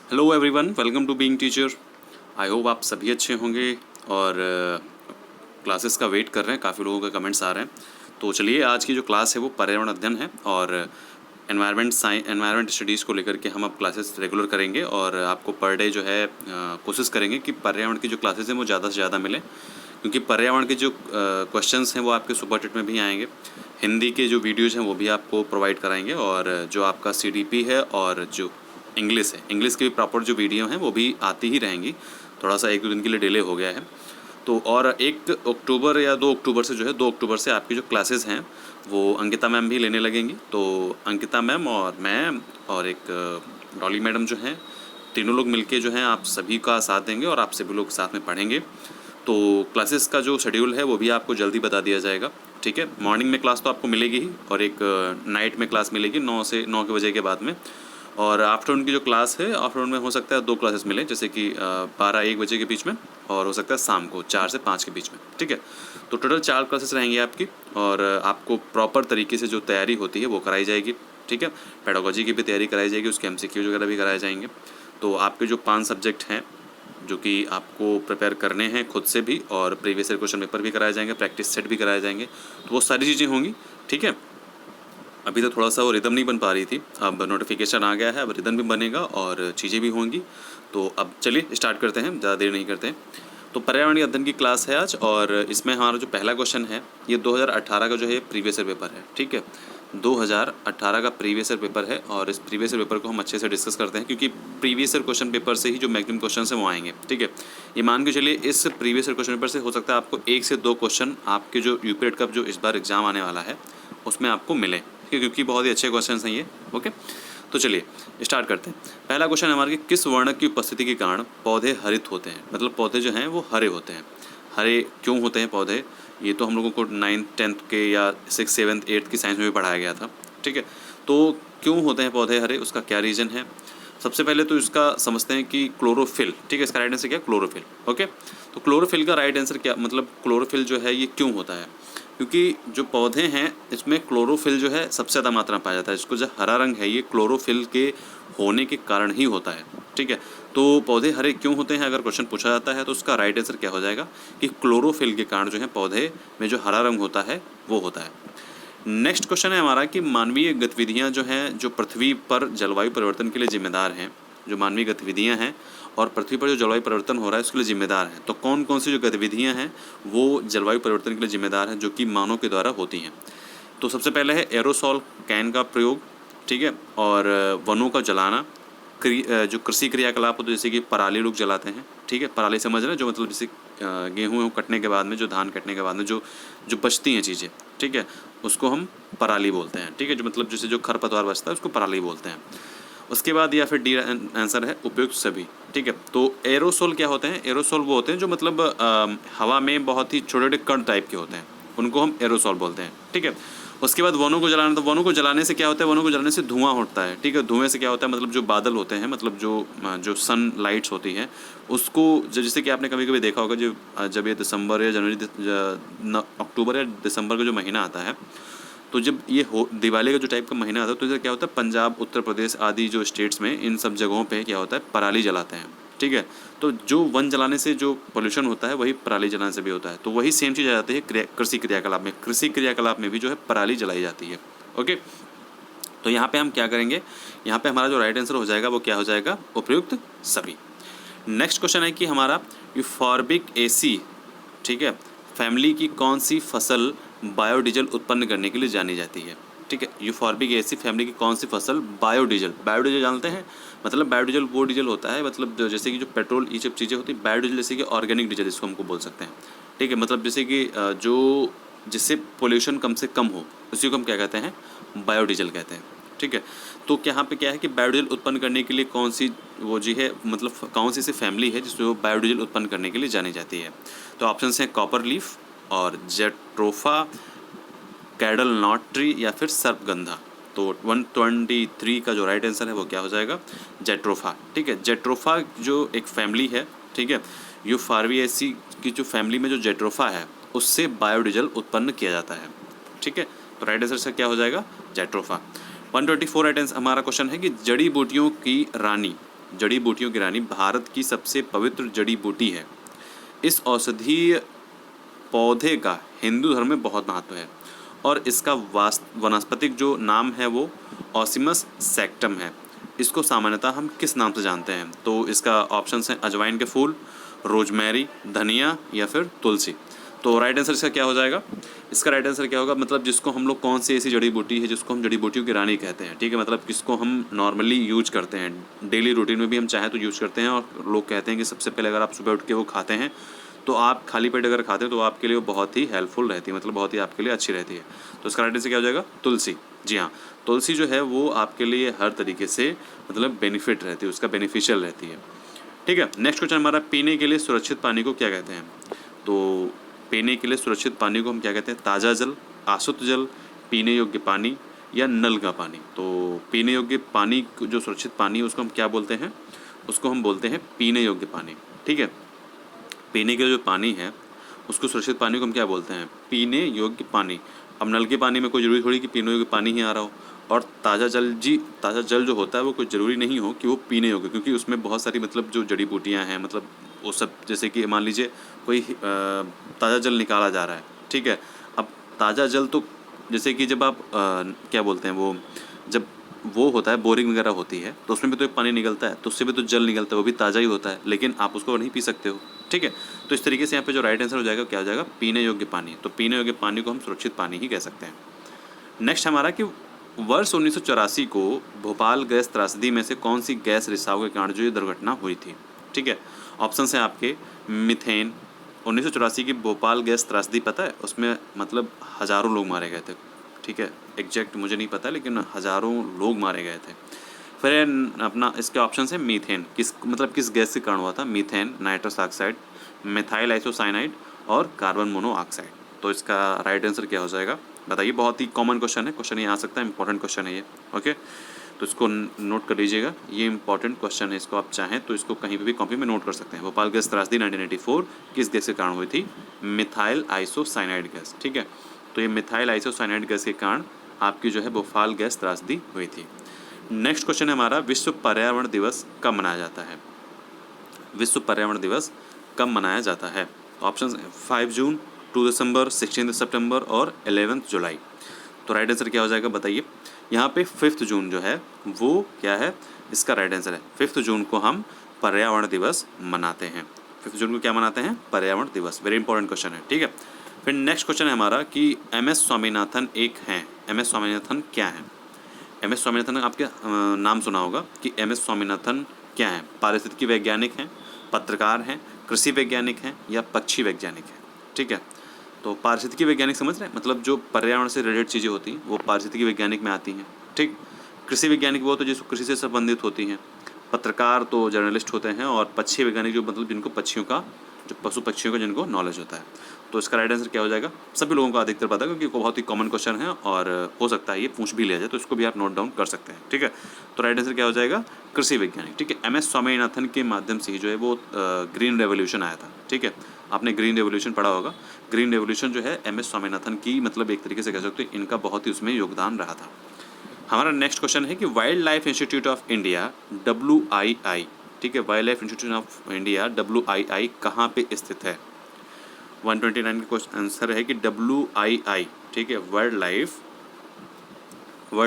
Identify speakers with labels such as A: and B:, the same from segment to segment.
A: Hello everyone, welcome to being teacher. I hope आप सभी अच्छे होंगे और क्लासेस का वेट कर रहे हैं। काफ़ी लोगों के कमेंट्स आ रहे हैं। तो चलिए, आज की जो क्लास है वो पर्यावरण अध्ययन है और एनवायरनमेंट स्टडीज़ को लेकर के हम अब क्लासेस रेगुलर करेंगे और आपको पर डे जो है कोशिश करेंगे कि पर्यावरण की जो क्लासेस हैं वो ज़्यादा से ज़्यादा मिलें, क्योंकि पर्यावरण के जो क्वेश्चंस हैं वो आपके सुपर टेट में भी आएंगे। हिंदी के जो वीडियोज़ हैं वो भी आपको प्रोवाइड कराएंगे और जो आपका CDP है और जो इंग्लिश है, इंग्लिश की भी प्रॉपर जो वीडियो हैं वो भी आती ही रहेंगी। थोड़ा सा 1-2 दिन के लिए डिले हो गया है। तो और 1 अक्टूबर या 2 अक्टूबर से जो है 2 अक्टूबर से आपकी जो क्लासेस हैं वो अंकिता मैम भी लेने लगेंगी। तो अंकिता मैम और मैं और एक डॉली मैडम जो हैं, तीनों लोग मिलके जो हैं आप सभी का साथ देंगे और आप सभी लोग साथ में पढ़ेंगे। तो क्लासेस का जो शेड्यूल है वो भी आपको जल्दी बता दिया जाएगा। ठीक है, मॉर्निंग में क्लास तो आपको मिलेगी ही और एक नाइट में क्लास मिलेगी 9 से 9 के बजे के बाद में। और आफ्टरनून की जो क्लास है, आफ्टरनून में हो सकता है 2 क्लासेस मिलें, जैसे कि 12-1 बजे के बीच में और हो सकता है शाम को 4 से 5 के बीच में। ठीक है, तो टोटल 4 क्लासेस रहेंगी आपकी और आपको प्रॉपर तरीके से जो तैयारी होती है वो कराई जाएगी। ठीक है, पेडागोजी की भी तैयारी कराई जाएगी, उसके MCQ वगैरह भी कराए जाएंगे। तो आपके जो 5 सब्जेक्ट हैं जो कि आपको प्रिपेयर करने हैं खुद से भी, और प्रीवियस ईयर क्वेश्चन पेपर भी कराए जाएंगे, प्रैक्टिस सेट भी कराए जाएंगे, तो वो सारी चीज़ें होंगी। ठीक है, अभी तो थोड़ा सा वो रिदम नहीं बन पा रही थी, अब नोटिफिकेशन आ गया है, अब रिदम भी बनेगा और चीज़ें भी होंगी। तो अब चलिए स्टार्ट करते हैं, ज़्यादा देर नहीं करते हैं। तो पर्यावरणीय अध्ययन की क्लास है आज और इसमें हमारा जो पहला क्वेश्चन है ये 2018 का जो है प्रीवियस ईयर पेपर है। ठीक है, 2018 का प्रीवियस ईयर पेपर है और इस प्रीवियस ईयर पेपर को हम अच्छे से डिस्कस करते हैं, क्योंकि प्रीवियस ईयर क्वेश्चन पेपर से ही जो मैक्सिमम क्वेश्चन हैं वो आएंगे। ठीक है, ये मान के चलिए इस प्रीवियस ईयर क्वेश्चन पेपर से हो सकता है आपको 1 से 2 क्वेश्चन आपके जो यूपीएड का जो इस बार एग्जाम आने वाला है उसमें आपको मिले, ठीक है, क्योंकि बहुत ही अच्छे क्वेश्चन हैं ये। ओके, तो चलिए स्टार्ट करते हैं। पहला क्वेश्चन हमारे कि किस वर्णक की उपस्थिति के कारण पौधे हरित होते हैं, मतलब पौधे जो हैं वो हरे होते हैं। हरे क्यों होते हैं पौधे, ये तो हम लोगों को 9th 10th के या 6th 7th 8th की साइंस में भी पढ़ाया गया था। ठीक है, तो क्यों होते हैं पौधे हरे, उसका क्या रीज़न है। सबसे पहले तो इसका समझते हैं कि क्लोरोफिल। ठीक है, इसका राइट आंसर क्या है, क्लोरोफिल। ओके, तो क्लोरोफिल का राइट आंसर क्या, मतलब क्लोरोफिल जो है ये क्यों होता है, क्योंकि जो पौधे हैं इसमें क्लोरोफिल जो है सबसे ज़्यादा मात्रा में पाया जाता है। इसको जो हरा रंग है ये क्लोरोफिल के होने के कारण ही होता है। ठीक है, तो पौधे हरे क्यों होते हैं अगर क्वेश्चन पूछा जाता है तो उसका राइट आंसर क्या हो जाएगा कि क्लोरोफिल के कारण जो है पौधे में जो हरा रंग होता है वो होता है। नेक्स्ट क्वेश्चन है हमारा कि मानवीय गतिविधियां जो हैं जो पृथ्वी पर जलवायु परिवर्तन के लिए जिम्मेदार हैं, जो मानवीय गतिविधियां हैं और पृथ्वी पर जो जलवायु परिवर्तन हो रहा है उसके लिए जिम्मेदार हैं, तो कौन कौन सी जो गतिविधियां हैं वो जलवायु परिवर्तन के लिए जिम्मेदार हैं जो कि मानव के द्वारा होती हैं। तो सबसे पहले है एरोसॉल कैन का प्रयोग। ठीक है, और वनों का जलाना, जो कृषि क्रियाकलाप होते हैं जैसे कि पराली लोग जलाते हैं। ठीक है, पराली समझ रहे हैं, जो मतलब जैसे गेहूँ कटने के बाद में, जो धान कटने के बाद में जो जो बचती हैं चीज़ें, ठीक है, उसको हम पराली बोलते हैं। ठीक है, जो मतलब जैसे जो खरपतवार बचता है उसको पराली बोलते हैं। उसके बाद या फिर डी आंसर है उपयुक्त सभी। ठीक है, तो एरोसोल क्या होते हैं, एरोसोल वो होते हैं जो मतलब हवा में बहुत ही छोटे छोटे कण टाइप के होते हैं, उनको हम एरोसोल बोलते हैं। ठीक है, उसके बाद वनों को जलाना, तो वनों को जलाने से क्या होता है, वनों को जलाने से धुआं उठता है। ठीक है, धुएं से क्या होता है, मतलब जो बादल होते हैं, मतलब जो जो सन लाइट्स होती हैं उसको, जैसे कि आपने कभी कभी देखा होगा जो जब ये दिसंबर या जनवरी अक्टूबर या दिसंबर का जो महीना आता है, तो जब ये हो दिवाली का जो टाइप का महीना आता है तो इधर क्या होता है, पंजाब उत्तर प्रदेश आदि जो स्टेट्स में इन सब जगहों पे क्या होता है, पराली जलाते हैं। ठीक है, तो जो वन जलाने से जो पोल्यूशन होता है वही पराली जलाने से भी होता है, तो वही सेम चीज़ आ जाती है कृषि क्रियाकलाप में। कृषि क्रियाकलाप में भी जो है पराली जलाई जाती है। ओके, तो यहाँ पे हम क्या करेंगे, यहाँ पे हमारा जो राइट आंसर हो जाएगा वो क्या हो जाएगा, उपयुक्त सभी। नेक्स्ट क्वेश्चन है कि हमारा यूफॉर्बिक एसी, ठीक है, फैमिली की कौन सी फसल बायोडीजल उत्पन्न करने के लिए जानी जाती है। ठीक है, यूफॉर्बिक एसी फैमिली की कौन सी फसल बायोडीजल, बायोडीजल जानते हैं, मतलब बायोडीजल वो डीजल होता है, मतलब जैसे कि जो पेट्रोल ये सब चीज़ें होती हैं, बायोडीजल जैसे कि ऑर्गेनिक डीजल इसको हमको बोल सकते हैं। ठीक है, मतलब जैसे कि जो जिससे पोल्यूशन कम से कम हो उसी को हम क्या कहते हैं, बायोडीजल कहते हैं। ठीक है, तो यहाँ पे क्या है कि बायोडीजल उत्पन्न करने के लिए कौन सी वो जी है, मतलब कौन सी ऐसी फैमिली है जिसमें बायोडीजल उत्पन्न करने के लिए जानी जाती है। तो ऑप्शन हैं कॉपर लीफ और जेट्रोफा, कैडल नॉट ट्री या फिर सर्पगंधा। तो 123 का जो राइट आंसर है वो क्या हो जाएगा, जेट्रोफा। ठीक है, जेट्रोफा जो एक फैमिली है, ठीक है, यूफॉर्बिएसी की जो फैमिली में जो जेट्रोफा है उससे बायोडीजल उत्पन्न किया जाता है। ठीक है, तो राइट आंसर से क्या हो जाएगा, जेट्रोफा। 124 राइट आंसर हमारा क्वेश्चन है कि जड़ी बूटियों की रानी जड़ी बूटियों की रानी भारत की सबसे पवित्र जड़ी बूटी है। इस औषधीय पौधे का हिंदू धर्म में बहुत महत्व है और इसका वनस्पतिक जो नाम है वो ऑसिमस सैक्टम है। इसको सामान्यतः हम किस नाम से जानते हैं? तो इसका ऑप्शन है अजवाइन के फूल, रोजमेरी, धनिया या फिर तुलसी। तो राइट आंसर इसका क्या हो जाएगा? इसका राइट आंसर क्या होगा? मतलब जिसको हम लोग, कौन सी ऐसी जड़ी बूटी है जिसको हम जड़ी बूटियों की रानी कहते हैं, ठीक है, मतलब किसको हम नॉर्मली यूज करते हैं, डेली रूटीन में भी हम चाहे तो यूज करते हैं। और लोग कहते हैं कि सबसे पहले अगर आप सुबह उठ के वो खाते हैं तो आप खाली पेट अगर खाते हैं तो आपके लिए वो बहुत ही हेल्पफुल रहती है, मतलब बहुत ही आपके लिए अच्छी रहती है। तो इसका राइट आंसर क्या हो जाएगा? तुलसी। जी हाँ, तुलसी जो है वो आपके लिए हर तरीके से मतलब बेनिफिट रहती है, उसका बेनिफिशियल रहती है। ठीक है, नेक्स्ट क्वेश्चन हमारा, पीने के लिए सुरक्षित पानी को क्या कहते हैं? तो पीने के लिए सुरक्षित पानी को हम क्या कहते हैं? ताज़ा जल, आशुद्ध जल, पीने योग्य पानी या नल का पानी। तो पीने योग्य पानी जो सुरक्षित पानी है उसको हम क्या बोलते हैं? उसको हम बोलते हैं पीने योग्य पानी। ठीक है, पीने के जो पानी है उसको सुरक्षित पानी को हम क्या बोलते हैं? पीने योग्य पानी। अब नल के पानी में कोई ज़रूरी थोड़ी कि पीने योग्य पानी ही आ रहा हो, और ताज़ा जल जो होता है वो कोई ज़रूरी नहीं हो कि वो पीने योग्य, क्योंकि उसमें बहुत सारी मतलब जो जड़ी बूटियाँ हैं, मतलब वो सब, जैसे कि मान लीजिए कोई ताज़ा जल निकाला जा रहा है, ठीक है। अब ताज़ा जल तो जैसे कि जब आप क्या बोलते हैं वो, जब वो होता है बोरिंग वगैरह होती है तो उसमें भी तो एक पानी निकलता है, तो उससे भी तो जल निकलता है, वो भी ताज़ा ही होता है, लेकिन आप उसको नहीं पी सकते हो। ठीक है, तो इस तरीके से यहाँ पे जो राइट आंसर हो जाएगा क्या हो जाएगा? पीने योग्य पानी। तो पीने योग्य पानी को हम सुरक्षित पानी ही कह सकते हैं। नेक्स्ट हमारा कि वर्ष 1984 को भोपाल गैस त्रासदी में से कौन सी गैस रिसाव के कारण जो ये दुर्घटना हुई थी? ठीक है, ऑप्शन है आपके मीथेन। 1984 की भोपाल गैस त्रासदी पता है, उसमें मतलब हज़ारों लोग मारे गए थे। ठीक है, एग्जैक्ट मुझे नहीं पता, लेकिन हज़ारों लोग मारे गए थे। फिर अपना इसके ऑप्शन है मीथेन, किस गैस के कारण हुआ था? Methane, nitrous oxide, methyl isocyanide और कार्बन मोनोऑक्साइड। तो इसका राइट आंसर क्या हो जाएगा बताइए? बहुत ही कॉमन क्वेश्चन है, क्वेश्चन ये आ सकता है, इंपॉर्टेंट क्वेश्चन है ये। ओके, तो इसको नोट कर लीजिएगा, ये इंपॉर्टेंट क्वेश्चन है, इसको आप चाहें तो इसको कहीं भी कॉपी में नोट कर सकते हैं। भोपाल गैस त्रासदी 1984 किस गैस के कारण हुई थी? Methyl isocyanide gas. ठीक है, तो ये मिथाइल आइसोसाइनाइड गैस के कारण आपकी जो है भोपाल गैस त्रासदी हुई थी। नेक्स्ट क्वेश्चन है हमारा, विश्व पर्यावरण दिवस कब मनाया जाता है? विश्व पर्यावरण दिवस कब मनाया जाता है? ऑप्शन 5 जून, 2 दिसंबर, 16 सितंबर और 11 जुलाई। तो राइट आंसर क्या हो जाएगा बताइए? यहाँ पे 5 जून जो है वो क्या है? इसका राइट आंसर है 5 जून को हम पर्यावरण दिवस मनाते हैं। 5 जून को क्या मनाते हैं? पर्यावरण दिवस। वेरी इंपॉर्टेंट क्वेश्चन है। ठीक है, फिर नेक्स्ट क्वेश्चन है हमारा कि MS स्वामीनाथन एक हैं। MS स्वामीनाथन क्या है? MS स्वामीनाथन आपके नाम सुना होगा कि MS स्वामीनाथन क्या है? पारिस्थितिकी वैज्ञानिक हैं, पत्रकार हैं, कृषि वैज्ञानिक हैं या पक्षी वैज्ञानिक हैं? ठीक है, तो पारिस्थितिकी वैज्ञानिक समझ रहे हैं, मतलब जो पर्यावरण से रिलेटेड चीज़ें होती हैं वो पारिस्थितिकी वैज्ञानिक में आती हैं। ठीक, कृषि वैज्ञानिक वो तो जिसको कृषि से संबंधित होती हैं, पत्रकार तो जर्नलिस्ट होते हैं, और पक्षी वैज्ञानिक जो मतलब जिनको पक्षियों का, जो पशु पक्षियों का जिनको नॉलेज होता है। तो इसका राइट आंसर क्या हो जाएगा? सभी लोगों को अधिकतर पता है क्योंकि बहुत ही कॉमन क्वेश्चन है और हो सकता है ये पूछ भी लिया जाए, तो इसको भी आप नोट डाउन कर सकते हैं। ठीक है, तो राइट आंसर क्या हो जाएगा? कृषि वैज्ञानिक। ठीक है, MS स्वामीनाथन के माध्यम से ही जो है वो ग्रीन रेवोल्यूशन आया था। ठीक है, आपने ग्रीन रेवोल्यूशन पढ़ा होगा। ग्रीन रेवोल्यूशन जो है MS स्वामीनाथन की, मतलब एक तरीके से कह सकते हैं इनका बहुत ही उसमें योगदान रहा था। हमारा नेक्स्ट क्वेश्चन है कि wild life institute of India WII, ठीक है, wild life institute of India WII कहाँ पे स्थित है? 129 का क्वेश्चन आंसर है कि WII, ठीक है, वर्ल्ड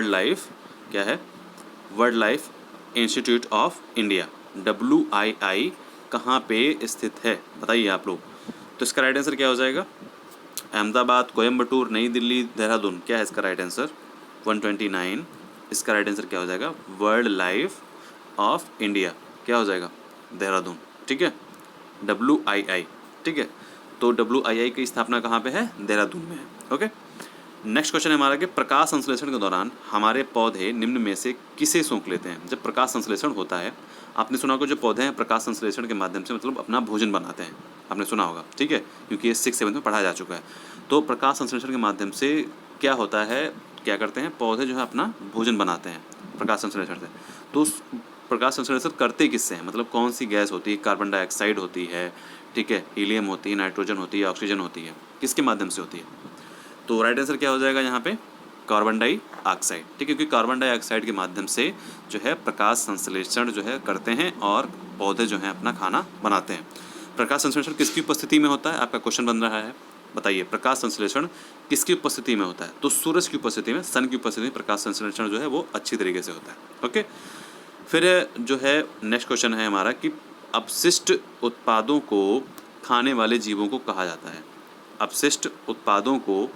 A: लाइफ क्या है? World life institute of India WII कहाँ पे स्थित है बताइए आप लोग? तो इसका राइट आंसर क्या हो जाएगा? अहमदाबाद, कोयम्बटूर, नई दिल्ली, देहरादून, क्या है इसका राइट आंसर? 129, इसका राइट आंसर क्या हो जाएगा? वर्ल्ड लाइफ ऑफ इंडिया क्या हो जाएगा? देहरादून। ठीक है, WII। ठीक है, तो WII की स्थापना कहाँ पे है? देहरादून में है। ओके, नेक्स्ट क्वेश्चन है हमारा कि प्रकाश संश्लेषण के दौरान हमारे पौधे निम्न में से किसे सूंघ लेते हैं? जब प्रकाश संश्लेषण होता है, आपने सुना होगा जो पौधे हैं प्रकाश संश्लेषण के माध्यम से मतलब अपना भोजन बनाते हैं, आपने सुना होगा। ठीक है, क्योंकि ये 6-7 में पढ़ाया जा चुका है। तो प्रकाश संश्लेषण के माध्यम से क्या होता है, क्या करते हैं पौधे जो है अपना भोजन बनाते हैं प्रकाश संश्लेषण से। तो उस प्रकाश संश्लेषण करते किससे हैं, मतलब कौन सी गैस होती है? कार्बन डाइऑक्साइड होती है, ठीक है, हीलियम होती है, नाइट्रोजन होती है, ऑक्सीजन होती है, किसके माध्यम से होती है? तो राइट आंसर क्या हो जाएगा यहाँ पे? कार्बन डाइऑक्साइड, ठीक है, क्योंकि कार्बन डाइऑक्साइड के माध्यम से जो है प्रकाश संश्लेषण जो है करते हैं और पौधे जो हैं अपना खाना बनाते हैं। प्रकाश संश्लेषण किसकी उपस्थिति में होता है, आपका क्वेश्चन बन रहा है, बताइए प्रकाश संश्लेषण किसकी उपस्थिति में होता है? तो सूरज की उपस्थिति में, सन की उपस्थिति में प्रकाश संश्लेषण जो है वो अच्छी तरीके से होता है। ओके, फिर जो है नेक्स्ट क्वेश्चन है हमारा कि अपशिष्ट उत्पादों को खाने वाले जीवों को कहा जाता है। अपशिष्ट उत्पादों को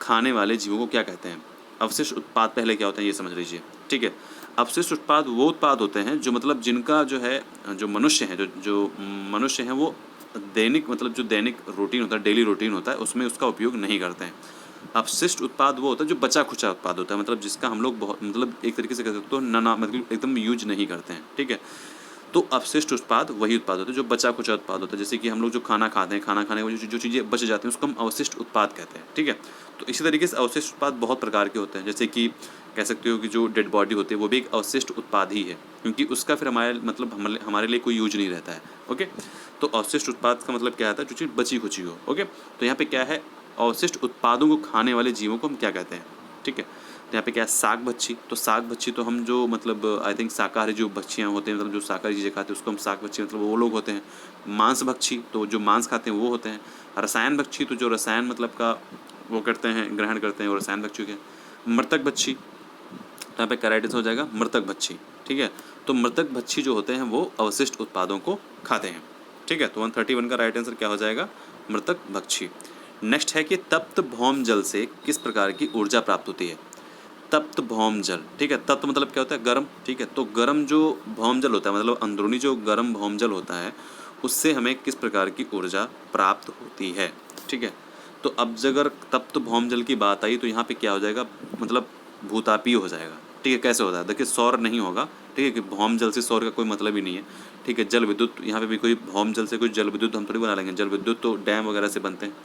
A: खाने वाले जीवों को क्या कहते हैं? अवशिष्ट उत्पाद पहले क्या होते हैं ये समझ लीजिए, ठीक है। अवशिष्ट उत्पाद वो उत्पाद होते हैं जो मतलब जिनका जो है जो मनुष्य हैं जो मनुष्य हैं वो दैनिक मतलब जो दैनिक रूटीन होता है, डेली रूटीन होता है, उसमें उसका उपयोग नहीं करते हैं। अपशिष्ट उत्पाद वो होता है जो बचा खुचा उत्पाद होता है, मतलब जिसका हम लोग बहुत मतलब एक तरीके से कह सकते हो ना मतलब एकदम यूज नहीं करते हैं, ठीक है। तो अपशिष्ट उत्पाद वही उत्पाद होते हैं जो बचा खुचा उत्पाद होता है, जैसे कि हम लोग जो खाना खाते हैं, खाना खाने के बाद जो चीज़ें बच जाती हैं उसको हम अवशिष्ट उत्पाद कहते हैं, ठीक है। तो इसी तरीके से अवशिष्ट उत्पाद बहुत प्रकार के होते हैं, जैसे कि कह सकते हो कि जो डेड बॉडी होती है वो भी एक अवशिष्ट उत्पाद ही है, क्योंकि उसका फिर हमारे मतलब हमारे लिए कोई यूज नहीं रहता है। ओके, तो अवशिष्ट उत्पाद का मतलब क्या आता है? जो चीज़ बची खुची हो। ओके, तो यहाँ पे क्या है, अवशिष्ट उत्पादों को खाने वाले जीवों को हम क्या कहते हैं, ठीक है। तो यहाँ पे क्या है, साग बच्ची। तो साग बच्ची तो हम जो मतलब आई थिंक शाकाहारी जो बच्चियाँ होते हैं, मतलब जो शाकाहारी चीज़ें खाते हैं उसको हम साग बच्ची मतलब वो लोग होते हैं। मांस भक्षी तो जो मांस खाते हैं वो होते हैं। रसायन भक्षी तो जो रसायन मतलब का वो करते हैं, ग्रहण करते हैं, वो रसायन भक्षी के। मृतक भक्षी, तो यहाँ पे करेक्ट हो जाएगा मृतक भक्षी, ठीक है। तो मृतक भक्षी जो होते हैं वो अवशिष्ट उत्पादों को खाते हैं, ठीक है। तो 131 का राइट आंसर क्या हो जाएगा? मृतक भक्षी। नेक्स्ट है कि तप्त भौम जल से किस प्रकार की ऊर्जा प्राप्त होती है? तप्त भौम जल, ठीक है। तप्त मतलब क्या होता है? गर्म, ठीक है। तो गर्म जो भौम जल होता है मतलब अंदरूनी जो गर्म भौम जल होता है उससे हमें किस प्रकार की ऊर्जा प्राप्त होती है, ठीक है। तो अब अगर तप्त भौम जल की बात आई तो यहाँ पे क्या हो जाएगा, मतलब भूतापीय हो जाएगा, ठीक है। कैसे होता है? देखिए सौर नहीं होगा, ठीक है, कि भौम जल से सौर का कोई मतलब ही नहीं है, ठीक है। जल विद्युत, यहाँ पे भी कोई भौम जल से कोई जल विद्युत हम थोड़ी बना लेंगे, जल विद्युत तो डैम वगैरह से बनते हैं,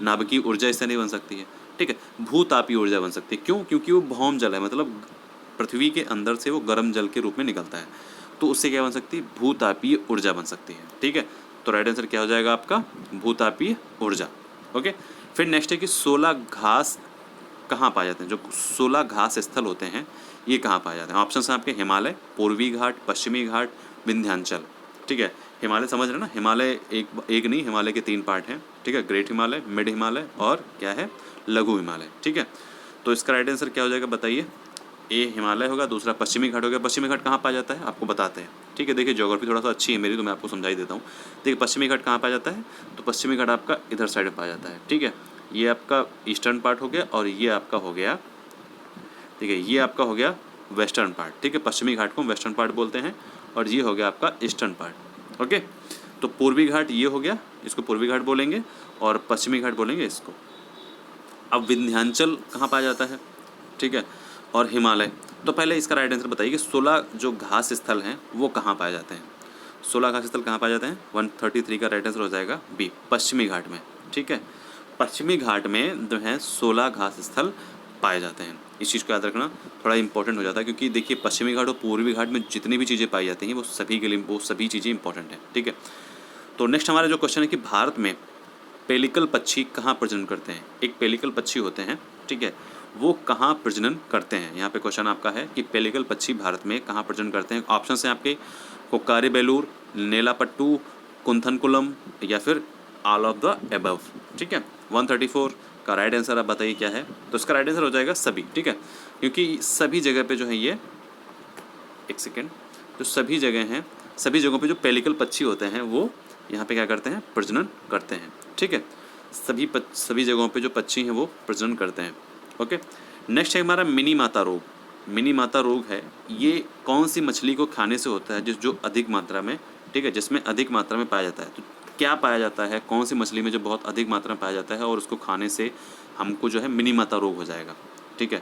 A: नाभिकीय ऊर्जा इससे नहीं बन सकती है, ठीक है। भूतापीय ऊर्जा बन सकती है, क्यों? क्योंकि वो भौम जल है, मतलब पृथ्वी के अंदर से वो गर्म जल के रूप में निकलता है, तो उससे क्या बन सकती है? भूतापीय ऊर्जा बन सकती है, ठीक है। तो राइट आंसर क्या हो जाएगा आपका? भूतापीय ऊर्जा। ओके, फिर नेक्स्ट है कि 16 घास कहाँ पाए जाते हैं? जो 16 घास स्थल होते हैं ये कहाँ पाए जाते हैं? ऑप्शन हैं आपके हिमालय, पूर्वी घाट, पश्चिमी घाट, विंध्याचल, ठीक है। हिमालय समझ रहे ना, हिमालय एक नहीं, हिमालय के 3 पार्ट हैं, ठीक है। ग्रेट हिमालय, मिड हिमालय और क्या है, लघु हिमालय, ठीक है। तो इसका राइट आंसर क्या हो जाएगा बताइए? ए हिमालय होगा, दूसरा पश्चिमी घाट हो गया। पश्चिमी घाट कहाँ पाया जाता है आपको बताते हैं, ठीक है। देखिए ज्योग्राफी थोड़ा सा अच्छी है मेरी तो मैं आपको समझा ही देता हूँ। देखिए पश्चिमी घाट कहाँ पाया जाता है? तो पश्चिमी घाट आपका इधर साइड में पाया जाता है, ठीक है। ये आपका ईस्टर्न पार्ट हो गया और ये आपका हो गया, ठीक है, ये आपका हो गया वेस्टर्न पार्ट, ठीक है। पश्चिमी घाट को हम वेस्टर्न पार्ट बोलते हैं और ये हो गया आपका ईस्टर्न पार्ट। ओके, तो पूर्वी घाट ये हो गया, इसको पूर्वी घाट बोलेंगे और पश्चिमी घाट बोलेंगे इसको। अब विंध्याचल कहाँ पाया जाता है, ठीक है, और हिमालय। तो पहले इसका राइट आंसर बताइए कि 16 जो घास स्थल हैं वो कहाँ पाए जाते हैं? 16 घास स्थल कहाँ पाए जाते हैं? 133 का राइट आंसर हो जाएगा बी, पश्चिमी घाट में, ठीक है। पश्चिमी घाट में जो है 16 घास स्थल पाए जाते हैं। इस चीज़ को याद रखना थोड़ा इंपॉर्टेंट हो जाता है, क्योंकि देखिए पश्चिमी घाट और पूर्वी घाट में जितनी भी चीज़ें पाई जाती हैं वो सभी के लिए वो सभी चीज़ें इंपॉर्टेंट हैं, ठीक है। तो नेक्स्ट हमारा जो क्वेश्चन है कि भारत में पेलिकल पक्षी कहाँ प्रजनन करते हैं? एक पेलिकल पक्षी होते हैं, ठीक है, वो कहाँ प्रजनन करते हैं? यहाँ पे क्वेश्चन आपका है कि पेलिकल पक्षी भारत में कहाँ प्रजनन करते हैं। ऑप्शन हैं आपके कोक्कारी बेलूर, नेलापट्टू, कुंथनकुलम या फिर ऑल ऑफ द एबव, ठीक है। 134 का राइट आंसर आप बताइए क्या है? तो इसका राइट आंसर हो जाएगा सभी, ठीक है, क्योंकि सभी जगह पे जो है ये, एक सेकेंड, जो सभी जगह हैं, सभी जगहों पे जो पेलिकल पक्षी होते हैं वो यहाँ पे क्या करते हैं? प्रजनन करते हैं, ठीक है। सभी जगहों पे जो पक्षी हैं वो प्रजनन करते हैं। ओके, नेक्स्ट है हमारा मिनी माता रोग। मिनी माता रोग है, ये कौन सी मछली को खाने से होता है जो अधिक मात्रा में, ठीक है, जिसमें अधिक मात्रा में पाया जाता है? तो क्या पाया जाता है, कौन सी मछली में जो बहुत अधिक मात्रा में पाया जाता है और उसको खाने से हमको जो है मिनी माता रोग हो जाएगा, ठीक है।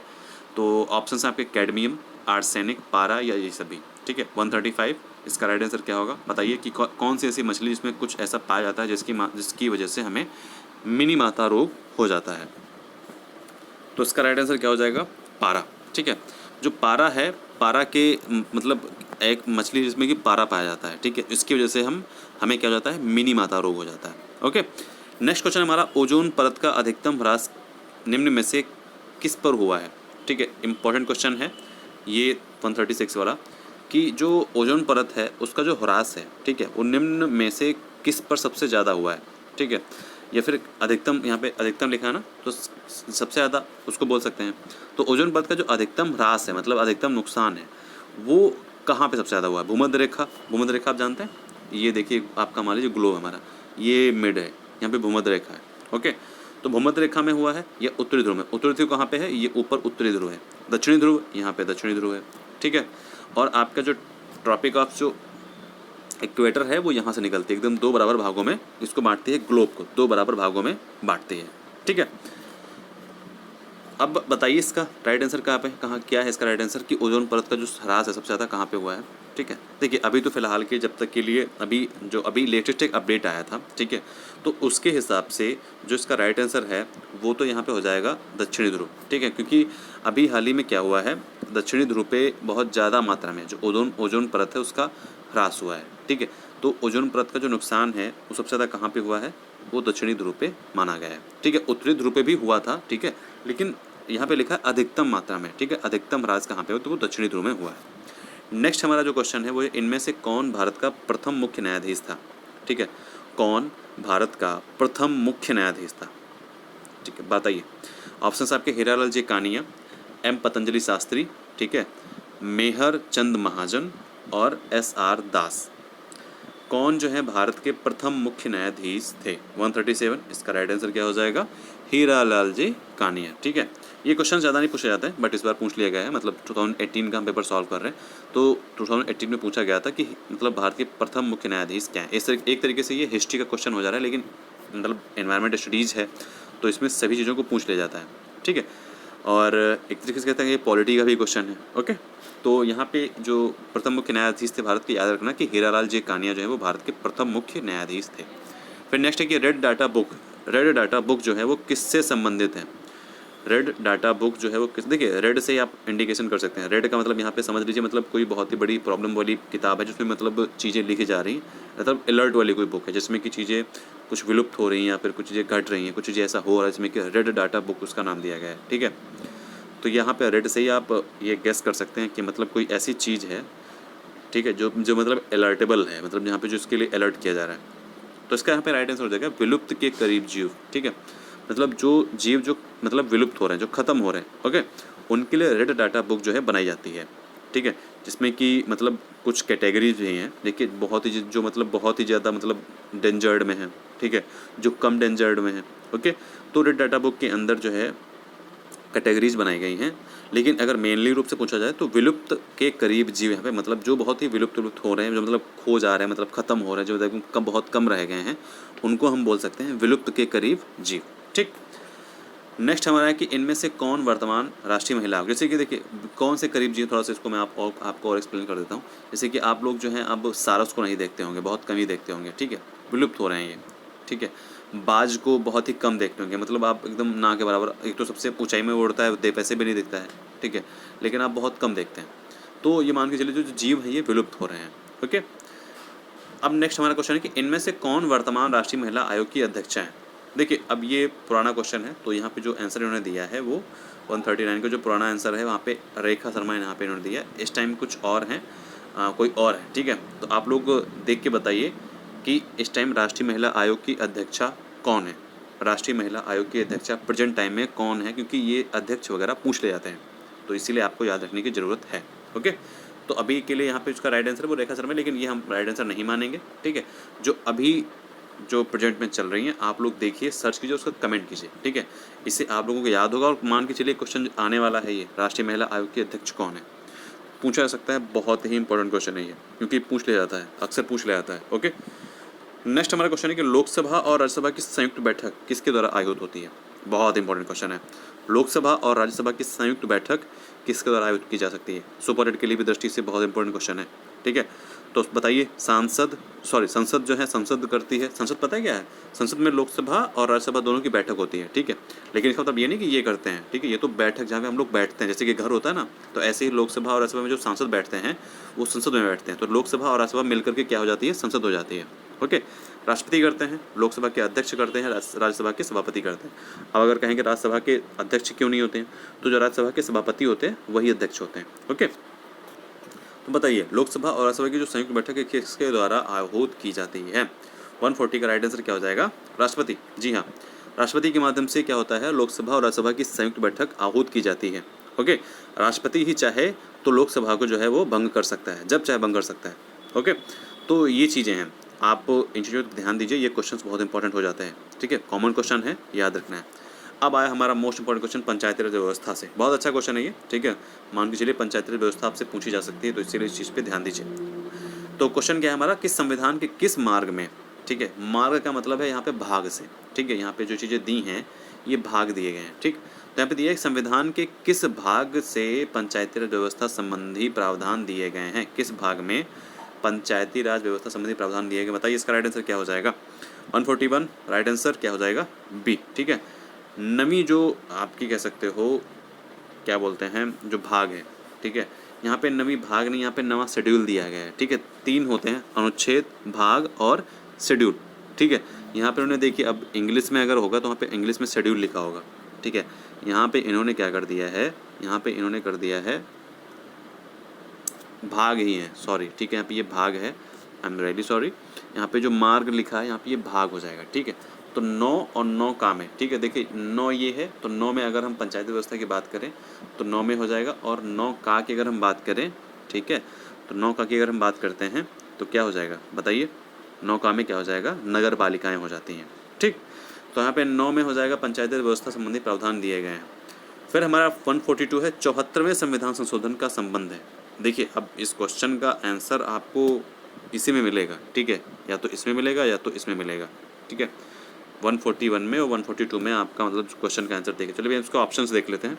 A: तो ऑप्शन हैं आपके कैडमियम, आर्सेनिक, पारा या ये सभी, ठीक है। 135 इसका राइट आंसर क्या होगा बताइए कि कौन सी ऐसी मछली जिसमें कुछ ऐसा पाया जाता है जिसकी वजह से हमें मिनी माता रोग हो जाता है? तो इसका राइट आंसर क्या हो जाएगा? पारा, ठीक है। जो पारा है, पारा के मतलब एक मछली जिसमें कि पारा पाया जाता है, ठीक है, इसकी वजह से हमें क्या हो जाता है? मिनी माता रोग हो जाता है। ओके, नेक्स्ट क्वेश्चन हमारा ओजोन परत का अधिकतम ह्रास निम्न में से किस पर हुआ है? ठीक है, इंपॉर्टेंट क्वेश्चन है ये 136 वाला, कि जो ओजोन परत है उसका जो ह्रास है, ठीक है, वो निम्न में से किस पर सबसे ज़्यादा हुआ है, ठीक है, या फिर अधिकतम, यहाँ पे अधिकतम लिखा है ना, तो सबसे ज़्यादा उसको बोल सकते हैं। तो ओजोन परत का जो अधिकतम ह्रास है, मतलब अधिकतम नुकसान है, वो कहाँ पे सबसे ज़्यादा हुआ है? भूमध्य रेखा, भूमध्य रेखा आप जानते हैं, ये देखिए आपका मान लीजिए ग्लोब हमारा, ये मिड है, यहाँ पे भूमध्य रेखा है, ओके। तो भूमध्य रेखा में हुआ है या उत्तरी ध्रुव में? उत्तरी ध्रुव कहाँ पे है? ये ऊपर उत्तरी ध्रुव है। दक्षिणी ध्रुव यहाँ पे दक्षिणी ध्रुव है, ठीक है। और आपका जो ट्रॉपिक ऑफ जो इक्वेटर है वो यहाँ से निकलती है, एकदम 2 बराबर भागों में इसको बांटती है, ग्लोब को 2 बराबर भागों में बांटती है, ठीक है। अब बताइए इसका राइट आंसर कहाँ पे, कहाँ क्या है इसका राइट आंसर, कि ओजोन परत का जो ह्रास है सबसे ज़्यादा कहाँ पे हुआ है, ठीक है। देखिए अभी तो फिलहाल के जब तक के लिए अभी लेटेस्ट एक अपडेट आया था, ठीक है, तो उसके हिसाब से जो इसका राइट आंसर है वो तो यहाँ पे हो जाएगा दक्षिणी ध्रुव, ठीक है, क्योंकि अभी हाल ही में क्या हुआ है, दक्षिणी ध्रुव पे बहुत ज़्यादा मात्रा में जो ओजोन परत है उसका ह्रास हुआ है, ठीक है। तो ओजोन परत का जो नुकसान है वो सबसे ज़्यादा कहाँ पे हुआ है, वो दक्षिणी ध्रुव पे माना गया है, ठीक है। उत्तरी ध्रुव पे भी हुआ था, ठीक है, लेकिन यहाँ पे लिखा है अधिकतम मात्रा में, ठीक है, अधिकतम ह्रास कहाँ पे हो, तो वो दक्षिणी ध्रुव में हुआ है। नेक्स्ट हमारा जो क्वेश्चन है वो इनमें से कौन भारत का प्रथम मुख्य न्यायाधीश था, ठीक है, कौन भारत का प्रथम मुख्य न्यायाधीश था, ठीक है, बताइए। ऑप्शन आपके हीरालाल जी कानिया, एम पतंजलि शास्त्री, ठीक है, मेहर चंद महाजन और SR दास। कौन जो है भारत के प्रथम मुख्य न्यायाधीश थे? 137, इसका राइट आंसर क्या हो जाएगा? हीरालाल जी कानिया, ठीक है। ये क्वेश्चन ज़्यादा नहीं पूछे जाते हैं बट इस बार पूछ लिया गया है, मतलब 2018 का हम पेपर सॉल्व कर रहे हैं, तो 2018 में पूछा गया था कि मतलब भारत के प्रथम मुख्य न्यायाधीश क्या है। एक तरीके से ये हिस्ट्री का क्वेश्चन हो जा रहा है, लेकिन मतलब एनवायरमेंट स्टडीज़ है तो इसमें सभी चीज़ों को पूछ लिया जाता है, ठीक है। और एक तरीके से कहते हैं ये पॉलिटी का भी क्वेश्चन है, ओके। तो यहाँ पे जो प्रथम मुख्य न्यायाधीश थे भारत के, याद रखना कि हीरालाल जी कानिया जो है वो भारत के प्रथम मुख्य न्यायाधीश थे। फिर नेक्स्ट है कि रेड डाटा बुक जो है वो किससे संबंधित है? रेड डाटा बुक जो है वो किस, देखिए रेड से आप इंडिकेशन कर सकते हैं। रेड का मतलब यहाँ पे समझ लीजिए मतलब कोई बहुत ही बड़ी प्रॉब्लम वाली किताब है जिसमें मतलब चीज़ें लिखी जा रही हैं, मतलब अलर्ट वाली कोई बुक है जिसमें कि चीज़ें कुछ विलुप्त हो रही हैं या फिर कुछ चीज़ें घट रही हैं, कुछ चीज़ें ऐसा हो रहा है जिसमें कि रेड डाटा बुक उसका नाम दिया गया है, ठीक है। तो यहाँ पे रेड से ही आप ये गेस कर सकते हैं कि मतलब कोई ऐसी चीज़ है, ठीक है, जो मतलब अलर्टेबल है, मतलब यहाँ पे जो इसके लिए अलर्ट किया जा रहा है। तो इसका यहाँ पे राइट आंसर हो जाएगा विलुप्त के करीब जीव, ठीक है, मतलब जो जीव जो मतलब विलुप्त हो रहे हैं, जो ख़त्म हो रहे हैं, ओके, उनके लिए रेड डाटा बुक जो है बनाई जाती है, ठीक है, जिसमें कि मतलब कुछ कैटेगरीज भी हैं, देखिए बहुत ही जो मतलब बहुत ही ज़्यादा मतलब डेंजर्ड में है, ठीक है, जो कम डेंजर्ड में है, ओके। तो रेड डाटा बुक के अंदर जो है कैटेगरीज बनाई गई हैं, लेकिन अगर मेनली रूप से पूछा जाए तो विलुप्त के करीब जीव यहाँ पे मतलब जो बहुत ही विलुप्त हो रहे हैं, जो मतलब खो जा रहे हैं, मतलब ख़त्म हो रहे हैं, जो बहुत कम रह गए हैं, उनको हम बोल सकते हैं विलुप्त के करीब जीव, ठीक। नेक्स्ट हमारा है कि इनमें से कौन वर्तमान राष्ट्रीय महिला, जैसे कि देखिए कौन से करीब जीव, थोड़ा सा इसको मैं आपको और एक्सप्लेन कर देता हूँ। जैसे कि आप लोग जो हैं अब सारस को नहीं देखते होंगे, बहुत कम ही देखते होंगे, ठीक है, विलुप्त हो रहे हैं ये, ठीक है। बाज को बहुत ही कम देखते होंगे, मतलब आप एकदम ना के बराबर, एक तो सबसे ऊंचाई में उड़ता है, पैसे भी नहीं दिखता है, ठीक है, लेकिन आप बहुत कम देखते हैं। तो ये मान के चलिए जो जीव है ये विलुप्त हो रहे हैं, ओके। अब नेक्स्ट हमारा क्वेश्चन है कि इनमें से कौन वर्तमान राष्ट्रीय महिला आयोग की अध्यक्षा है? देखिए अब ये पुराना क्वेश्चन है, तो यहाँ पे जो आंसर इन्होंने दिया है वो 139 का जो पुराना आंसर है वहाँ पे रेखा शर्मा यहाँ पे इन्होंने दिया है। इस टाइम कुछ और हैं, कोई और है, ठीक है। तो आप लोग देख के बताइए कि इस टाइम राष्ट्रीय महिला आयोग की अध्यक्षा कौन है? राष्ट्रीय महिला आयोग की अध्यक्षा प्रेजेंट टाइम में कौन है? क्योंकि ये अध्यक्ष वगैरह पूछ ले जाते हैं, तो इसीलिए आपको याद रखने की ज़रूरत है, ओके। तो अभी के लिए यहाँ पे उसका राइट आंसर वो रेखा शर्मा, लेकिन ये हम राइट आंसर नहीं मानेंगे, ठीक है। जो अभी जो प्रेजेंट में चल रही हैं आप लोग देखिए, सर्च कीजिए, उसका कमेंट कीजिए, ठीक है। इससे आप लोगों को याद होगा और मान के चलिए क्वेश्चन आने वाला है ये राष्ट्रीय महिला आयोग के अध्यक्ष कौन है, पूछा जा सकता है। बहुत ही इंपॉर्टेंट क्वेश्चन है ये, क्योंकि पूछ लिया जाता है, अक्सर पूछ लिया जाता है, ओके। नेक्स्ट हमारा क्वेश्चन है कि लोकसभा और राज्यसभा की संयुक्त बैठक किसके द्वारा आयोजित होती है? बहुत इंपॉर्टेंट क्वेश्चन है। लोकसभा और राज्यसभा की संयुक्त बैठक किसके द्वारा आयोजित की जा सकती है? सुपर हिट के लिए भी दृष्टि से बहुत इंपॉर्टेंट क्वेश्चन है, ठीक है। तो बताइए, संसद जो है संसद करती है, संसद पता है क्या है? संसद में लोकसभा और राज्यसभा दोनों की बैठक होती है, ठीक है। लेकिन इसका मतलब ये नहीं कि ये करते हैं, ठीक है, ये तो बैठक जहाँ पे हम लोग बैठते हैं, जैसे कि घर होता है ना, तो ऐसे ही लोकसभा और राज्यसभा में जो सांसद बैठते हैं वो संसद में बैठते हैं। तो लोकसभा और राज्यसभा मिलकर के क्या हो जाती है? संसद हो जाती है, ओके, राष्ट्रपति करते हैं, लोकसभा के अध्यक्ष करते हैं, राज्यसभा के सभापति करते हैं। अब अगर कहेंगे राज्यसभा के अध्यक्ष क्यों नहीं होते हैं, तो जो राज्यसभा के सभापति होते हैं वही अध्यक्ष होते हैं। ओके, तो बताइए लोकसभा और राज्यसभा की जो संयुक्त बैठक है किसके द्वारा आहूत की जाती है? 140 का राइट आंसर क्या हो जाएगा? राष्ट्रपति। जी हाँ, राष्ट्रपति के माध्यम से क्या होता है, लोकसभा और राज्यसभा की संयुक्त बैठक आहूत की जाती है। ओके, राष्ट्रपति ही चाहे तो लोकसभा को जो है वो भंग कर सकता है, जब चाहे भंग कर सकता है। ओके, तो ये चीज़ें हैं, आप इन चीज़ों पर ध्यान दीजिए, ये क्वेश्चंस बहुत इंपॉर्टेंट हो जाते हैं। ठीक है, कॉमन क्वेश्चन है, याद रखना है। अब आया हमारा मोस्ट इंपॉर्टेंट क्वेश्चन पंचायती राज व्यवस्था से। बहुत अच्छा क्वेश्चन है ये। ठीक है, मान के चलिए पंचायती राज व्यवस्था आपसे पूछी जा सकती है, तो इसीलिए इस चीज़ पे ध्यान दीजिए। तो क्वेश्चन क्या है हमारा, किस संविधान के किस मार्ग में, ठीक है, मार्ग का मतलब है यहाँ पे भाग से। ठीक है, यहाँ पे जो चीज़ें दी हैं ये भाग दिए गए हैं। ठीक, तो यहाँ पे दिया है संविधान के किस भाग से पंचायती राज व्यवस्था संबंधी प्रावधान दिए गए हैं, किस भाग में पंचायती राज व्यवस्था संबंधी प्रावधान दिए गए, बताइए इसका राइट आंसर क्या हो जाएगा? 141 राइट आंसर क्या हो जाएगा? बी। ठीक है, नवी जो आपकी कह सकते हो क्या बोलते हैं जो भाग है, ठीक है, यहाँ पे नवी भाग नहीं, यहाँ पे नवा शेड्यूल दिया गया है। ठीक है, 3 होते हैं, अनुच्छेद, भाग और शेड्यूल। ठीक है, यहाँ पे उन्होंने देखिए, अब इंग्लिश में अगर होगा तो वहाँ पे इंग्लिश में शेड्यूल लिखा होगा। ठीक है, यहाँ पे इन्होंने क्या कर दिया है, यहाँ पे इन्होंने कर दिया है भाग ही है, सॉरी। ठीक है, यहाँ पे ये भाग है, आई एम रियली सॉरी। यहाँ पे जो मार्ग लिखा है यहाँ पे ये भाग हो जाएगा। ठीक है, तो 9 और 9 का में, ठीक है, देखिए 9 ये है, तो 9 में अगर हम पंचायती व्यवस्था की बात करें तो 9 में हो जाएगा, और 9 का की अगर हम बात करें, ठीक है, तो 9 का की अगर हम बात करते हैं तो क्या हो जाएगा बताइए? 9 का में क्या हो जाएगा? नगर पालिकाएँ हो जाती हैं। ठीक, तो यहाँ पे 9 में हो जाएगा पंचायती व्यवस्था संबंधी प्रावधान दिए गए हैं। फिर हमारा 142 है, 74वें संविधान संशोधन का संबंध है। देखिए, अब इस क्वेश्चन का आंसर आपको इसी में मिलेगा। ठीक है, या तो इसमें मिलेगा या तो इसमें मिलेगा। ठीक है, 141 में और 142 में आपका मतलब क्वेश्चन का आंसर देखिए। चलिए इसको ऑप्शंस देख लेते हैं।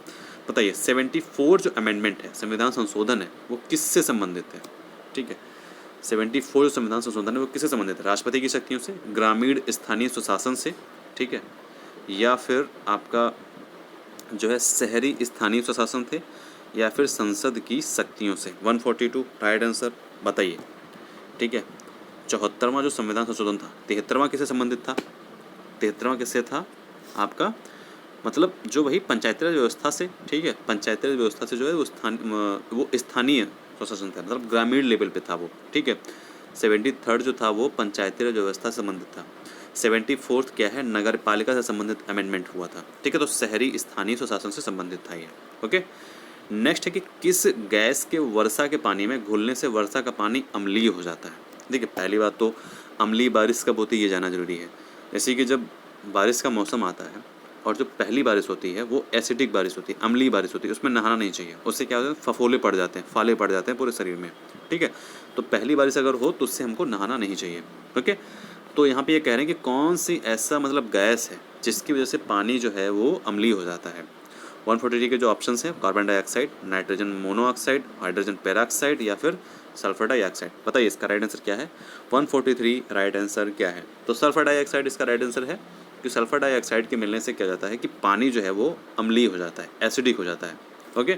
A: बताइए 74 जो अमेंडमेंट है, संविधान संशोधन है, वो किससे संबंधित है? ठीक है, 74 जो संविधान संशोधन है वो किससे संबंधित है? राष्ट्रपति की शक्तियों से, ग्रामीण स्थानीय सुशासन से, ठीक है, या फिर आपका जो है शहरी स्थानीय स्वशासन थे, या फिर संसद की शक्तियों से। 142 राइट आंसर बताइए। ठीक है, 74वां जो संविधान संशोधन था, 73वां किससे संबंधित था? 73वां किससे था आपका, मतलब जो वही पंचायती राज व्यवस्था से। ठीक है, पंचायती राज व्यवस्था से जो है वो स्थानीय स्वशासन था, मतलब ग्रामीण लेवल पे था वो। ठीक है, 73rd जो था वो पंचायती राज व्यवस्था से संबंधित था। 74th क्या है, नगर पालिका से संबंधित अमेंडमेंट हुआ था। ठीक है, तो शहरी स्थानीय स्वशासन से संबंधित था ये। ओके, नेक्स्ट है कि किस गैस के वर्षा के पानी में घुलने से वर्षा का पानी अम्लीय हो जाता है? देखिए, पहली बात तो अम्लीय बारिश कब होती है ये जानना जरूरी है। जैसे कि जब बारिश का मौसम आता है और जो पहली बारिश होती है वो एसिडिक बारिश होती है, अम्लीय बारिश होती है, उसमें नहाना नहीं चाहिए। उससे क्या होता है, फफोले पड़ जाते हैं, फाले पड़ जाते हैं पूरे शरीर में। ठीक है, तो पहली बारिश अगर हो तो उससे हमको नहाना नहीं चाहिए। ओके, तो यहाँ पे ये कह रहे हैं कि कौन सी ऐसा मतलब गैस है जिसकी वजह से पानी जो है वो अम्लीय हो जाता है। 143 के जो ऑप्शंस हैं, carbon dioxide, nitrogen monoxide, hydrogen peroxide या फिर सल्फर डाइऑक्साइड। बताइए इसका राइट आंसर क्या है? 143 राइट आंसर क्या है? तो सल्फर डाइऑक्साइड इसका राइट आंसर है, कि सल्फर डाइऑक्साइड के मिलने से क्या जाता है कि पानी जो है वो अम्लीय हो जाता है, एसिडिक हो जाता है। ओके,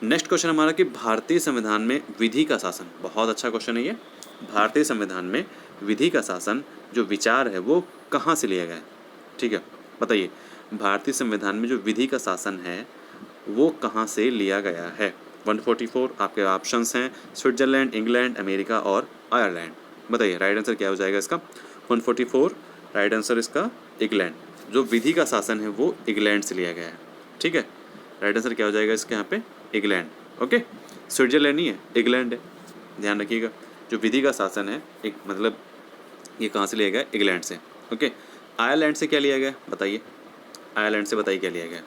A: नेक्स्ट क्वेश्चन हमारा कि भारतीय संविधान में विधि का शासन, बहुत अच्छा क्वेश्चन है ये। भारतीय संविधान में विधि का शासन जो विचार है वो कहाँ से लिया गया है? ठीक है, बताइए भारतीय संविधान में जो विधि का शासन है वो कहाँ से लिया गया है? 144 आपके ऑप्शंस हैं, स्विट्जरलैंड, इंग्लैंड, अमेरिका और आयरलैंड। बताइए राइट आंसर क्या हो जाएगा इसका? 144 राइट आंसर इसका इंग्लैंड। जो विधि का शासन है वो इंग्लैंड से लिया गया है। ठीक है, राइट आंसर क्या हो जाएगा इसके यहाँ पे? इंग्लैंड। ओके, स्विट्जरलैंड नहीं है, इंग्लैंड है, ध्यान रखिएगा। जो विधि का शासन है एक मतलब ये कहाँ से लिया गया? इंग्लैंड से। ओके, आयरलैंड से क्या लिया गया बताइए? आयरलैंड से बताइए क्या लिया गया?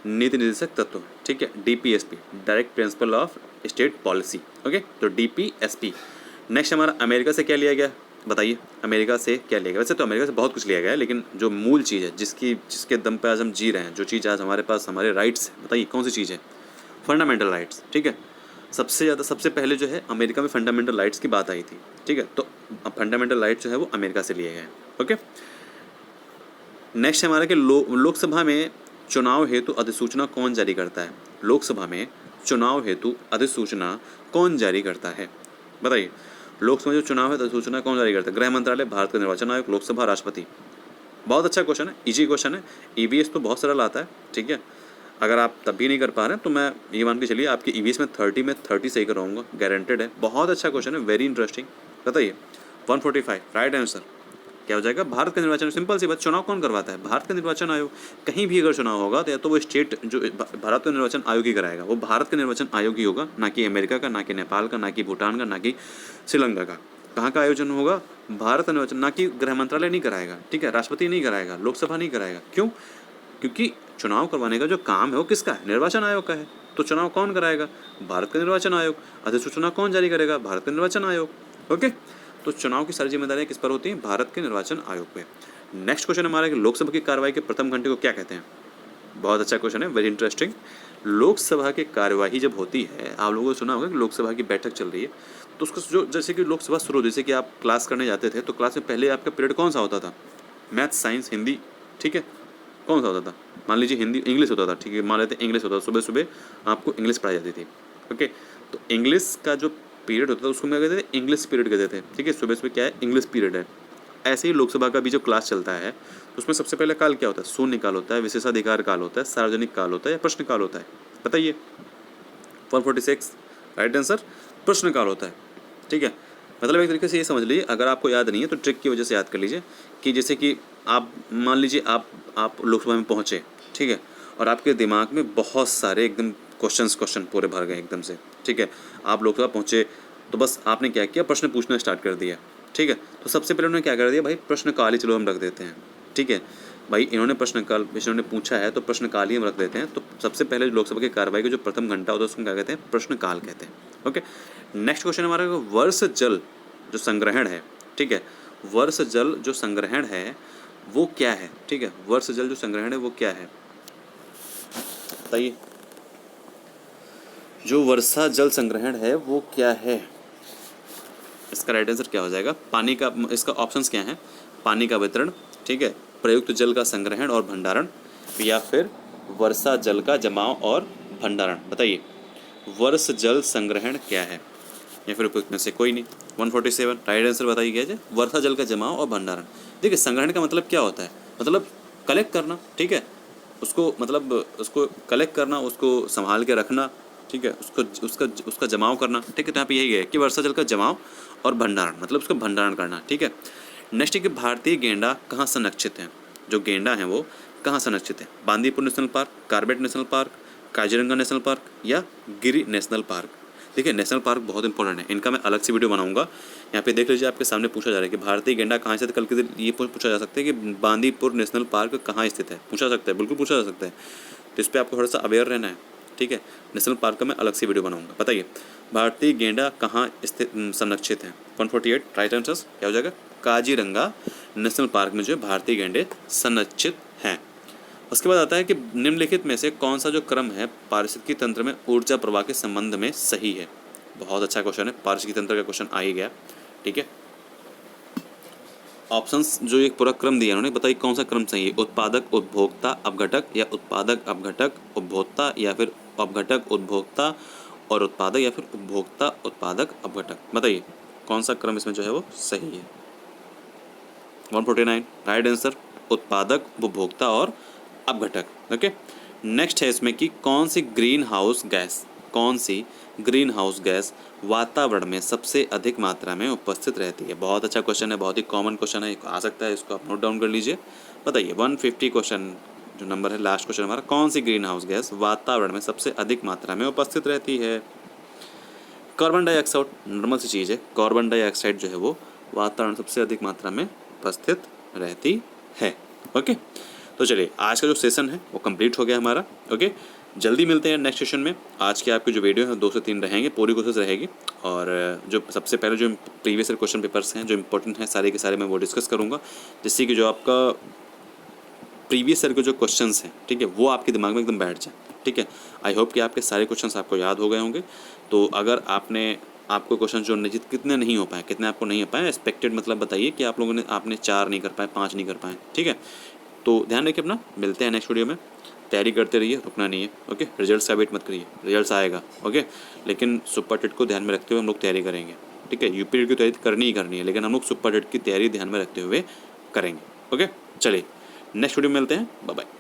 A: नीति निर्देशक तत्व। ठीक है, DPSP, direct principle of state policy. Okay, तो DPSP। नेक्स्ट हमारा अमेरिका से क्या लिया गया बताइए? अमेरिका से क्या लिया गया? वैसे तो अमेरिका से बहुत कुछ लिया गया है, लेकिन जो मूल चीज़ है जिसके दम पे आज हम जी रहे हैं, जो चीज़ आज हमारे पास हमारे राइट्स है, बताइए कौन सी चीज़ है? Fundamental rights. ठीक है, सबसे पहले जो है अमेरिका में फंडामेंटल राइट्स की बात आई थी। ठीक है, तो अब फंडामेंटल राइट्स जो है वो अमेरिका से लिए गए हैं। ओके, नेक्स्ट हमारा कि लोकसभा में चुनाव हेतु अधिसूचना कौन जारी करता है? लोकसभा में चुनाव हेतु अधिसूचना कौन जारी करता है? बताइए। लोकसभा जो चुनाव है तो सूचना कौन जारी करता है? गृह मंत्रालय, भारत का निर्वाचन आयोग, लोकसभा, राष्ट्रपति। बहुत अच्छा क्वेश्चन है, इजी क्वेश्चन है। ईवीएस तो बहुत सरल आता है, ठीक है। अगर आप तब भी नहीं कर पा रहे हैं तो मैं ये मान के चलिए आपकी ईवीएस में 30 सही कराऊंगा, गारंटेड है। बहुत अच्छा क्वेश्चन है, वेरी इंटरेस्टिंग। बताइए 145 राइट आंसर क्या हो जाएगा? भारत का निर्वाचन। सिंपल सी बात, चुनाव कौन करवाता है? भारत का निर्वाचन आयोग। कहीं भी अगर चुनाव होगा तो या तो वो स्टेट जो भारत का निर्वाचन आयोग ही कराएगा, वो भारत का निर्वाचन आयोग ही होगा, ना कि अमेरिका का, ना कि नेपाल का, ना कि भूटान का, ना कि श्रीलंका का। कहाँ का आयोजन होगा? भारत का निर्वाचन, ना कि गृह मंत्रालय नहीं कराएगा, ठीक है, राष्ट्रपति नहीं कराएगा, लोकसभा नहीं कराएगा। क्यों? क्योंकि चुनाव करवाने का जो काम है वो किसका है? निर्वाचन आयोग का है। तो चुनाव कौन कराएगा? भारत का निर्वाचन आयोग। अधिसूचना कौन जारी करेगा? भारत का निर्वाचन आयोग। ओके, तो चुनाव की सारी जिम्मेदारियां किस पर होती हैं? भारत के निर्वाचन आयोग पे। नेक्स्ट क्वेश्चन हमारा है कि लोकसभा की कार्रवाई के प्रथम घंटे को क्या कहते हैं? बहुत अच्छा क्वेश्चन है, वेरी इंटरेस्टिंग। लोकसभा की कार्यवाही जब होती है, आप लोगों ने सुना होगा कि लोकसभा की बैठक चल रही है, तो उसको जो जैसे कि लोकसभा शुरू, जैसे कि आप क्लास करने जाते थे तो क्लास में पहले आपका पीरियड कौन सा होता था? मैथ, साइंस, हिंदी, ठीक है, कौन सा होता था? मान लीजिए हिंदी, इंग्लिश होता था, ठीक है, मान लेते हैं इंग्लिश होता था। सुबह सुबह आपको इंग्लिश पढ़ाई जाती थी। ओके, तो इंग्लिश का जो पीरियड होता था उसको मैं कहते थे इंग्लिश पीरियड कहते थे, ठीक है। सुबह सुबह क्या है? इंग्लिश पीरियड है। ऐसे ही लोकसभा का भी जो क्लास चलता है उसमें सबसे पहले काल क्या होता है? शून्य काल होता है, विशेषाधिकार काल होता है, सार्वजनिक काल होता है या प्रश्न काल होता है? बताइए 146 राइट आंसर प्रश्न काल होता है, ठीक है। मतलब एक तरीके से ये समझ लीजिए, अगर आपको याद नहीं है तो ट्रिक की वजह से याद कर लीजिए कि जैसे कि आप मान लीजिए आप लोकसभा में पहुँचे, ठीक है, और आपके दिमाग में बहुत सारे एकदम क्वेश्चन पूरे भर गए एकदम से, ठीक है। आप लोकसभा पहुँचे तो बस आपने क्या किया? प्रश्न पूछना स्टार्ट कर दिया, ठीक है। तो सबसे पहले उन्होंने क्या कर दिया? भाई प्रश्न काल ही चलो हम रख देते हैं, ठीक है। भाई इन्होंने प्रश्न काल, इन्होंने पूछा है तो प्रश्न काल ही हम रख देते हैं। तो सबसे पहले लोकसभा की कार्रवाई का जो प्रथम घंटा होता है उसको क्या कहते हैं? प्रश्न काल कहते हैं। ओके, नेक्स्ट क्वेश्चन हमारा वर्ष जल जो संग्रहण है, ठीक है, वर्ष जल जो संग्रहण है वो क्या है? ठीक है, वर्ष जल जो संग्रहण है वो क्या है? बताइए, जो वर्षा जल संग्रहण है वो क्या है? इसका राइट आंसर क्या हो जाएगा? पानी का, इसका ऑप्शंस क्या हैं? पानी का वितरण, ठीक है, प्रयुक्त जल का संग्रहण और भंडारण, या फिर वर्षा जल का जमाव और भंडारण। बताइए वर्ष जल संग्रहण क्या है, या फिर उपयुक्त में से कोई नहीं। 147 राइट आंसर बताइए क्या है? वर्षा जल का जमाव और भंडारण। देखिए संग्रहण का मतलब क्या होता है? मतलब कलेक्ट करना, ठीक है, उसको मतलब उसको कलेक्ट करना, उसको संभाल के रखना, ठीक है, उसका जमाव करना, ठीक है। तो यहाँ पे यही है कि वर्षा जल का जमाव और भंडारण, मतलब उसका भंडारण करना, ठीक है। नेक्स्ट है कि भारतीय गेंडा कहाँ संरक्षित है? जो गेंडा है वो कहाँ संरक्षित है? Bandipur national park, Corbett national park, Kaziranga national park या गिरी नेशनल पार्क? देखिए नेशनल पार्क बहुत इंपॉर्टेंट है, इनका मैं अलग से वीडियो बनाऊंगा। यहाँ पे देख लीजिए, आपके सामने पूछा जा रहा है कि भारतीय गेंडा कहाँ स्थित है। कल के दिन ये पूछा जा सकता है कि बांदीपुर नेशनल पार्क कहाँ स्थित है, पूछा सकता है, बिल्कुल पूछा जा सकता है। तो इस पर आपको थोड़ा सा अवेयर रहना है, ठीक है। नेशनल पार्क का मैं अलग से वीडियो बनाऊंगा। बताइए भारतीय गेंडा कहाँ स्थित संरक्षित है? 148 राइट आंसर क्या हो जाएगा? काजीरंगा नेशनल पार्क में जो भारतीय गेंडे संरक्षित हैं। उसके बाद आता है कि निम्नलिखित में से कौन सा जो क्रम है पारिस्थितिकी तंत्र में ऊर्जा प्रवाह के संबंध में सही है? बहुत अच्छा क्वेश्चन है, पारिस्थितिकी तंत्र का क्वेश्चन आ ही गया, ठीक है। ऑप्शंस जो एक पूरा क्रम दिया उन्होंने, बताइए कौन सा क्रम सही है? उत्पादक उपभोक्ता अपघटक, या उत्पादक अपघटक उपभोक्ता, या फिर अपघटक उपभोक्ता और उत्पादक, या फिर उपभोक्ता उत्पादक अपघटक? बताइए कौन सा क्रम इसमें जो है वो सही है? 149 राइट आंसर उत्पादक, उपभोक्ता और अपघटक। ओके, नेक्स्ट है इसमें कि कौन सी ग्रीन हाउस गैस वातावरण में सबसे अधिक मात्रा में उपस्थित रहती है? बहुत अच्छा क्वेश्चन है, बहुत ही कॉमन क्वेश्चन है, आ सकता है, इसको आप नोट डाउन कर लीजिए। बताइए 150 क्वेश्चन जो नंबर है, लास्ट क्वेश्चन हमारा, कौन सी ग्रीन हाउस गैस वातावरण में सबसे अधिक मात्रा में उपस्थित रहती है? कार्बन डाइऑक्साइड, नॉर्मल सी चीज़ है, कार्बन डाइऑक्साइड जो है वो वातावरण सबसे अधिक मात्रा में उपस्थित रहती है। ओके, तो चलिए आज का जो सेशन है वो कंप्लीट हो गया हमारा। ओके, जल्दी मिलते हैं नेक्स्ट सेशन में। आज के आपके जो वीडियो है 2 से 3 रहेंगे, पूरी कोशिश रहेगी। और जो सबसे पहले जो प्रीवियस ईयर क्वेश्चन पेपर्स हैं जो इंपॉर्टेंट हैं सारे के सारे मैं वो डिस्कस करूँगा, जिससे कि जो आपका प्रीवियस ईयर के जो क्वेश्चंस हैं, ठीक है, वो आपके दिमाग में एकदम बैठ जाए, ठीक है। आई होप कि आपके सारे क्वेश्चंस आपको याद हो गए होंगे। तो अगर आपको क्वेश्चन जो कितने नहीं हो पाए, कितने आपको नहीं हो पाए, एक्सपेक्टेड मतलब बताइए कि आप लोगों ने, आपने 4 नहीं कर पाए, 5 नहीं कर पाए, ठीक है। तो ध्यान रखिए अपना, मिलते हैं नेक्स्ट वीडियो में। तैयारी करते रहिए, रुकना नहीं है। ओके, रिजल्ट्स का वेट मत करिए, रिजल्ट्स आएगा, ओके, लेकिन सुपर टेट को ध्यान में रखते हुए हम लोग तैयारी करेंगे। ठीक है, यूपी टेट की तैयारी करनी ही करनी है, लेकिन हम लोग सुपर टेट की तैयारी ध्यान में रखते हुए करेंगे। ओके, चलिए नेक्स्ट वीडियो में मिलते हैं, बाय बाय।